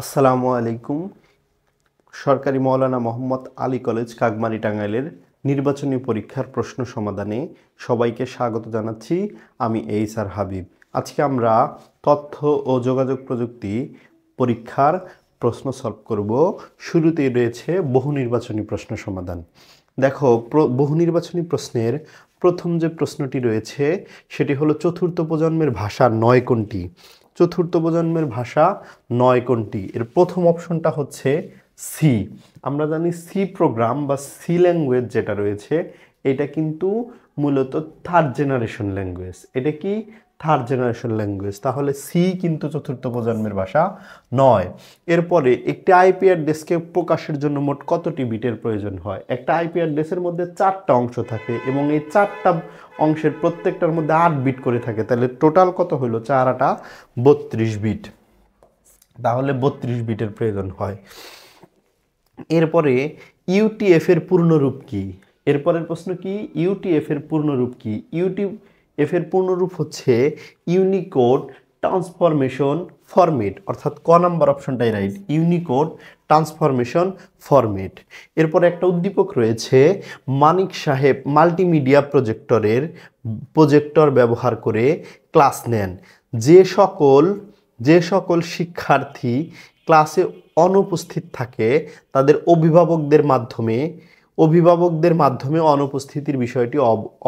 আসসালামু আলাইকুম। সরকারি মৌলানা মোহাম্মদ আলী কলেজ কাকমারি টাঙ্গাইলের নির্বাচনী পরীক্ষার প্রশ্ন সমাধানে সবাইকে স্বাগত জানাচ্ছি। আমি এইসার হাবিব। আজকে আমরা তথ্য ও যোগাযোগ প্রযুক্তি পরীক্ষার প্রশ্ন সলভ করব। শুরুতেই রয়েছে বহু নির্বাচনী প্রশ্ন সমাধান। দেখো, বহু নির্বাচনী প্রশ্নের প্রথম যে প্রশ্নটি রয়েছে সেটি হলো চতুর্থ প্রজন্মের ভাষা 9 কোনটি? চতুর্থ প্রজন্মের ভাষা 9 কোনটি? এর প্রথম অপশনটা হচ্ছে সি। আমরা জানি সি প্রোগ্রাম বা সি ল্যাঙ্গুয়েজ যেটা রয়েছে এটা কিন্তু মূলত থার্ড জেনারেশন ল্যাঙ্গুয়েজ। এটা কি থার্ড জেনারেশন ল্যাঙ্গুয়েজ? তাহলে সি কিন্তু চতুর্থ প্রজন্মের ভাষা নয়। এরপরে একটি আইপি অ্যাড্রেসকে প্রকাশের জন্য মোট কতটি বিটের প্রয়োজন হয়? একটা আইপি অ্যাড্রেসের মধ্যে 4টা অংশ থাকে এবং এই 4টা অংশের প্রত্যেকটার মধ্যে 8 বিট করে থাকে। তাহলে টোটাল কত হলো? 4 8 32 বিট। তাহলে 32 বিটের প্রয়োজন হয়। এরপরে ইউটিএফ এর পূর্ণরূপ কি? এরপরের প্রশ্ন কি? ইউটিএফ এর পূর্ণরূপ কি? ইউটিএফ এর পূর্ণরূপ হচ্ছে ইউনিকোড ট্রান্সফরমেশন ফরম্যাট, অর্থাৎ ক নাম্বার অপশনটাই রাইট, ইউনিকোড ট্রান্সফরমেশন ফরম্যাট। এরপরে একটা উদ্দীপক রয়েছে, মানিক সাহেব মাল্টিমিডিয়া প্রজেক্টর ব্যবহার করে ক্লাস নেন। যে সকল শিক্ষার্থী ক্লাসে অনুপস্থিত থাকে তাদের অভিভাবকদের মাধ্যমে অনুপস্থিতির বিষয়টি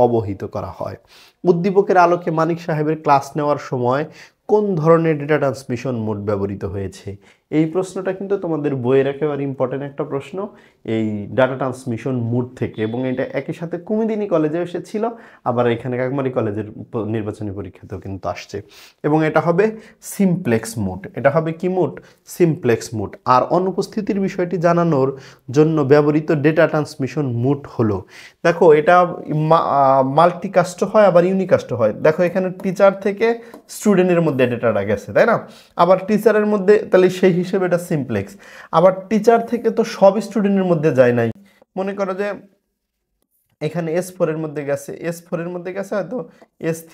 অবহিত করা হয়। উদ্দীপকের আলোকে মানিক সাহেবের ক্লাস নেওয়ার সময় কোন ধরনের ডেটা ট্রান্সমিশন মোড ব্যবহৃত হয়েছে? এই প্রশ্নটা কিন্তু তোমাদের বইয়ের একেবারে ইম্পর্টেন্ট একটা প্রশ্ন, এই ডাটা ট্রান্সমিশন মোড থেকে, এবং এটা একই সাথে কুমিদিনী কলেজে এসেছিল, আবার এখানে কাকমারি কলেজের নির্বাচনী পরীক্ষাতেও কিন্তু আসছে। এবং এটা হবে সিমপ্লেক্স মোড। এটা হবে কি মোড? Simplex mode. আর অনুপস্থিতির বিষয়টি জানানোর জন্য ব্যবহৃত ডেটা ট্রান্সমিশন মোড হলো, দেখো এটা মাল্টিকাস্ট হয় আবার ইউনিকাস্ট হয়। দেখো এখানে টিচার থেকে স্টুডেন্টের মধ্যে ডেটাটা গেছে, তাই না? আবার টিচারের মধ্যে, তাহলে সেই হিসেবে এটা সিমপ্লেক্স। আবার টিচার থেকে তো সব স্টুডেন্টের মধ্যে যায় নাই। মনে করো যে এখানে S4 এর মধ্যে গেছে, S4 এর মধ্যে গেছে হয়তো S3,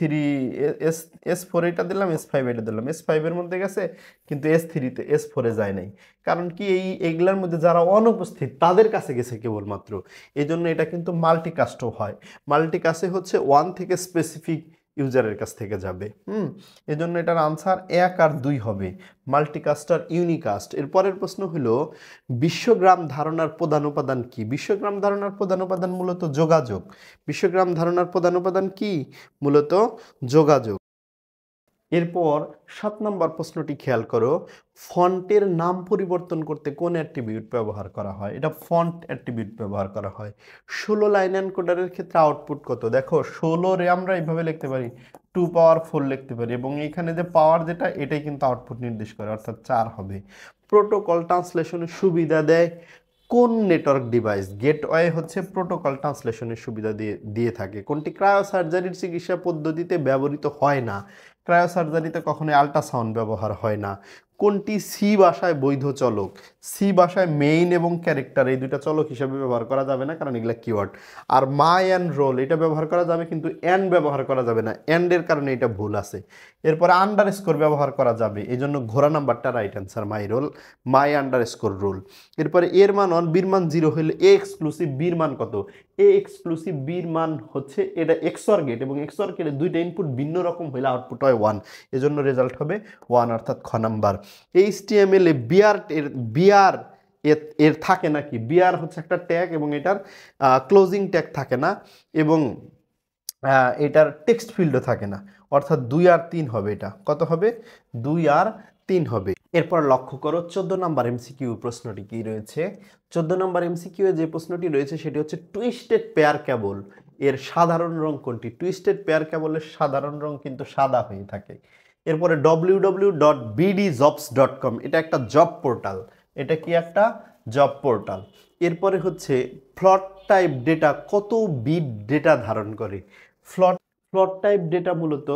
S4 এটা দিলাম, S5 এটা দিলাম, S5 এর মধ্যে গেছে কিন্তু S3-তে S4 এ যায় নাই। কারণ কি? এইগুলোর মধ্যে যারা অনুপস্থিত তাদের কাছে গেছে কেবলমাত্র। এই জন্য এটা কিন্তু মাল্টিকাস্টও হয়। মাল্টিকাস্টে হচ্ছে 1 থেকে স্পেসিফিক ইউজারের কাছ থেকে যাবে। এই জন্য এটার আনসার 1 আর 2 হবে, মাল্টিকাস্ট আর ইউনিকাস্ট। এরপরের প্রশ্ন হলো, বিশ্বগ্রাম ধারণার প্রধান উপাদান কি? বিশ্বগ্রাম ধারণার প্রধান উপাদান মূলত যোগাযোগ। বিশ্বগ্রাম ধারণার প্রধান উপাদান কি? মূলত যোগাযোগ। এরপর 7 নম্বর প্রশ্নটি খেয়াল করো, ফন্টের নাম পরিবর্তন করতে কোন অ্যাট্রিবিউট ব্যবহার করা হয়? এটা ফন্ট অ্যাট্রিবিউট ব্যবহার করা হয়। 16 লাইন এনকোডারের ক্ষেত্রে আউটপুট কত? দেখো 16 রে আমরা এইভাবে লিখতে পারি, 2 পাওয়ার 4 লিখতে পারি, এবং এইখানে যে পাওয়ার যেটা এটাই কিন্তু আউটপুট নির্দেশ করে, অর্থাৎ 4 হবে। প্রোটোকল ট্রান্সলেশনের সুবিধা দেয় কোন নেটওয়ার্ক ডিভাইস? গেটওয়ে হচ্ছে প্রোটোকল ট্রান্সলেশনের সুবিধা দিয়ে থাকে। কোনটি ক্রায়োসার্জারির চিকিৎসা পদ্ধতিতে ব্যবহৃত হয় না? ক্রায়োসার্জারিতে কখনোই আল্ট্রাসাউন্ড ব্যবহার হয় না। কোনটি সি ভাষায় বৈধ চলক? সি ভাষায় মেইন এবং ক্যারেক্টার এই দুইটা চলক হিসেবে ব্যবহার করা যাবে না, কারণ এগুলা কিওয়ার্ড। আর মাই অ্যান্ড রোল এটা ব্যবহার করা যাবে, কিন্তু অ্যান্ড ব্যবহার করা যাবে না, অ্যান্ডের কারণে এটা ভুল আছে। এরপরে আন্ডারস্কোর ব্যবহার করা যাবে, এই জন্য ঘোড়া নাম্বারটা রাইট অ্যান্সার, মাই আন্ডারস্কোর রোল। এরপরে এর মান 1, বির মান 0 হলে এ এক্সক্লুসিভ বির মান কত? এ এক্সক্লুসিভ বির মান হচ্ছে, এটা এক্সঅর গেট, এবং এক্সঅর গেটে দুইটা ইনপুট ভিন্ন রকম হলে আউটপুট হয় 1, এজন্য রেজাল্ট হবে 1, অর্থাৎ খ নাম্বার। এইচটিএমএল এ বিআর এর থাকে নাকি? বিআর হচ্ছে একটা ট্যাগ এবং এটার ক্লোজিং ট্যাগ থাকে না, এবং এটার টেক্সট ফিল্ডও থাকে না, অর্থাৎ 2 আর 3 হবে। এটা কত হবে? 2 আর 3 হবে। এরপর লক্ষ্য করো 14 নাম্বার এমসিকিউ প্রশ্নটি কি রয়েছে। 14 নাম্বার এমসিকিউ এ যে প্রশ্নটি রয়েছে সেটি হচ্ছে টুইস্টেড পেয়ার কেবল এর সাধারণ রং কোনটি? টুইস্টেড পেয়ার কেবলের সাধারণ রং কিন্তু সাদা হয়ে থাকে। এরপরে www.bdjobs.com এটা একটা জব পোর্টাল। এটা কি একটা জব পোর্টাল। এরপরে হচ্ছে ফ্লট টাইপ ডেটা কত বিট ডেটা ধারণ করে? ফ্লট টাইপ ডেটা মূলত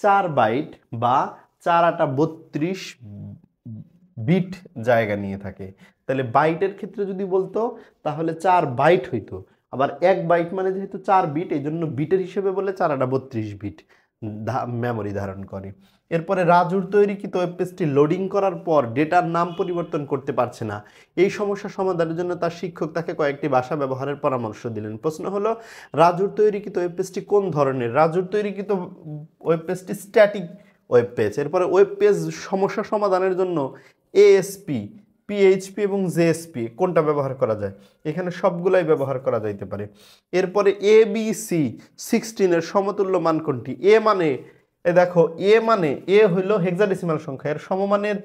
4 বাইট বা 4 8 32 বিট জায়গা নিয়ে থাকে। তাহলে বাইটের ক্ষেত্রে যদি বলতো তাহলে 4 বাইট হইতো, আবার 1 বাইট মানে যেহেতু 4 বিট, এই জন্য বিটের হিসেবে বলে 4 8 32 বিট। মেমোরি ধারণ করে। এরপরে রাজুর তৈরিকৃত ওয়েব পেজটি লোডিং করার পর ডেটার নাম পরিবর্তন করতে পারছে না। এই সমস্যা সমাধানের জন্য তার শিক্ষক তাকে কয়েকটি ভাষা ব্যবহারের পরামর্শ দিলেন। প্রশ্ন হলো রাজুর তৈরিকৃত ওয়েব পেজটি কোন ধরনের? রাজুর তৈরিকৃত ওয়েব পেজটি স্ট্যাটিক ওয়েব পেজ। এরপরে ওয়েব পেজ সমস্যা সমাধানের জন্য এএসপি, পিএইচপি এবং জেএসপি কোনটা ব্যবহার করা যায়? এখানে সবগুলাই ব্যবহার করা যাইতে পারে। এরপরে ABC 16 সমতুল্য মান কোনটি? দেখো এ হইল হেক্সাডেসিমাল সংখ্যা, এর সমমানের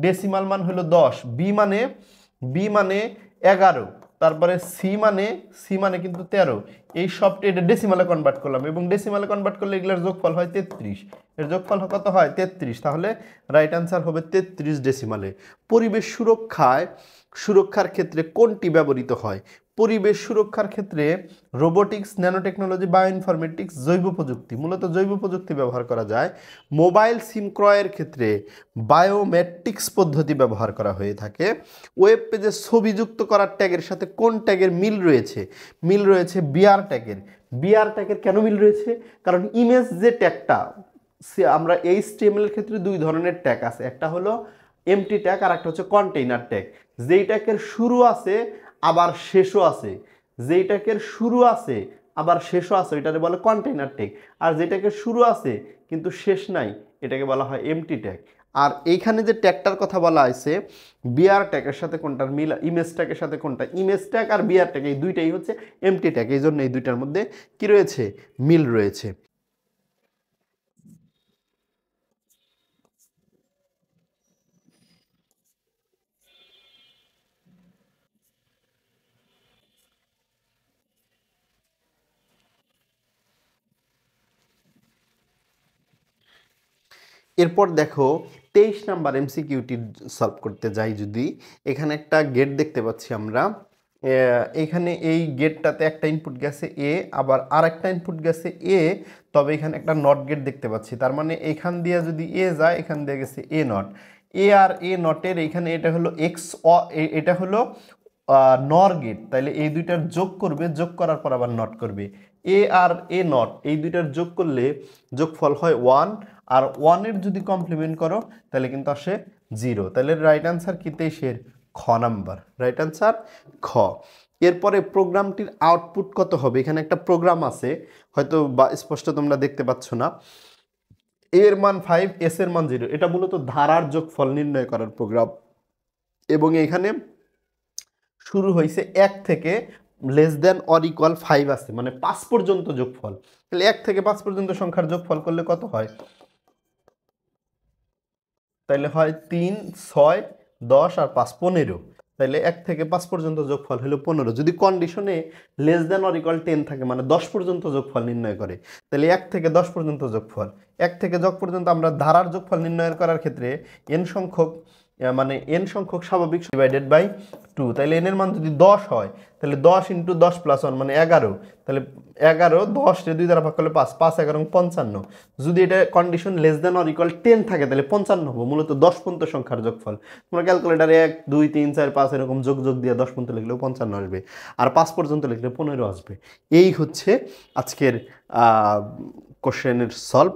ডেসিমাল মান হইল 10, বি মানে 11, তারপরে সি মানে কিন্তু 13। এই সবটা এটা ডেসিমালে কনভার্ট করলাম এবং ডেসিমালে কনভার্ট করলে এগুলোর যোগফল হয় 33। এর যোগফল কত হয়? 33। তাহলে রাইট অ্যান্সার হবে 33 ডেসিমালে। পরিবেশ সুরক্ষার ক্ষেত্রে কোনটি ব্যবহৃত হয়? পরিবেশ সুরক্ষার ক্ষেত্রে রোবোটিক্স, ন্যানোটেকনোলজি, বায়োইনফরমেটিক্স, জৈব প্রযুক্তি, মূলত জৈব প্রযুক্তি ব্যবহার করা যায়। মোবাইল সিম ক্রয়ের ক্ষেত্রে বায়োমেট্রিক্স পদ্ধতি ব্যবহার করা হয়ে থাকে। ওয়েব পেজে ছবি যুক্ত করার ট্যাগের সাথে কোন ট্যাগের মিল রয়েছে? মিল রয়েছে বিআর ট্যাগের। বিআর ট্যাগের কেন মিল রয়েছে? কারণ ইমেজ যে ট্যাগটা, আমরা HTML এর ক্ষেত্রে দুই ধরনের ট্যাগ আছে, একটা হলো এমটি ট্যাগ আর একটা হচ্ছে কন্টেইনার ট্যাগ। যেই ট্যাগের শুরু আছে আবার শেষও আছে, এটাকে বলে কন্টেইনার ট্যাগ। আর যেটাকে শুরু আছে কিন্তু শেষ নাই, এটাকে বলা হয় এমটি ট্যাগ। আর এইখানে যে ট্যাগটার কথা বলা হয়েছে বিআর ট্যাগের সাথে কোনটার মিল? ইমেজ ট্যাগের সাথে কোনটা? ইমেজ ট্যাগ আর বিআর ট্যাগ এই দুইটাই হচ্ছে এমটি ট্যাগ, এই জন্য এই দুইটার মধ্যে কি রয়েছে? মিল রয়েছে। এরপর দেখো 23 নাম্বার এমসিকিউটি সলভ করতে যাই যদি, এখানে একটা গেট দেখতে পাচ্ছি আমরা। এখানে এই গেটটাতে একটা ইনপুট গেছে এ, আবার আর একটা ইনপুট গেছে এ, তবে এখানে একটা নট গেট দেখতে পাচ্ছি। তার মানে এখান দিয়ে যদি এ যায়, এখান দিয়ে গেছে এ নট। এ আর এ নটের এখানে এটা হলো এটা হলো নর গেট, তাইলে এই দুইটার যোগ করবে, যোগ করার পর আবার নট করবে। এ আর এ নট এই দুইটার যোগ করলে যোগফল হয় 1, আর 1-এর যদি কমপ্লিমেন্ট করো তাহলে কিন্তু আসে 0। তাহলে রাইট অ্যান্সার কি? 23-এর খ নাম্বার, রাইট অ্যান্সার খ। এরপরে প্রোগ্রামটির আউটপুট কত হবে? এখানে একটা প্রোগ্রাম আছে, হয়তো বা স্পষ্ট তোমরা দেখতে পাচ্ছ না। এর মান 5, এস এর মান 0। এটা মূলত ধারার যোগফল নির্ণয় করার প্রোগ্রাম, এবং এখানে শুরু হয়েছে 1 থেকে <<5 আছে, মানে 5 পর্যন্ত যোগফল। তাহলে 1 থেকে 5 পর্যন্ত সংখ্যার যোগফল করলে কত হয়? তাইলে হয় 3, 6, 10 আর 5 15। তাইলে 1 থেকে 5 পর্যন্ত যোগফল হলো 15। যদি কন্ডিশনে <<10 থাকে, মানে 10 পর্যন্ত যোগফল নির্ণয় করে, তাহলে 1 থেকে 10 পর্যন্ত যোগফল। 1 থেকে 10 পর্যন্ত আমরা ধারার যোগফল নির্ণয় করার ক্ষেত্রে n সংখ্যক স্বাভাবিক ডিভাইডেড বাই 2। তাহলে n এর মান যদি 10 হয়, তাহলে 10 × 10 + 1 মানে 11। তাহলে 11, 10 রে 2 দ্বারা ভাগ করলে 5, 5 11 55। যদি এটা কন্ডিশন <<10 থাকে তাহলে 55 হবে, মূলত 10 পর্যন্ত সংখ্যার যোগফল। তোমরা ক্যালকুলেটারে 1 2 3 4 5 এরকম যোগ দিয়ে 10 পর্যন্ত লিখলেও 55 আসবে, আর 5 পর্যন্ত লিখলে 15 আসবে। এই হচ্ছে আজকের কোশ্চেনের সলভ।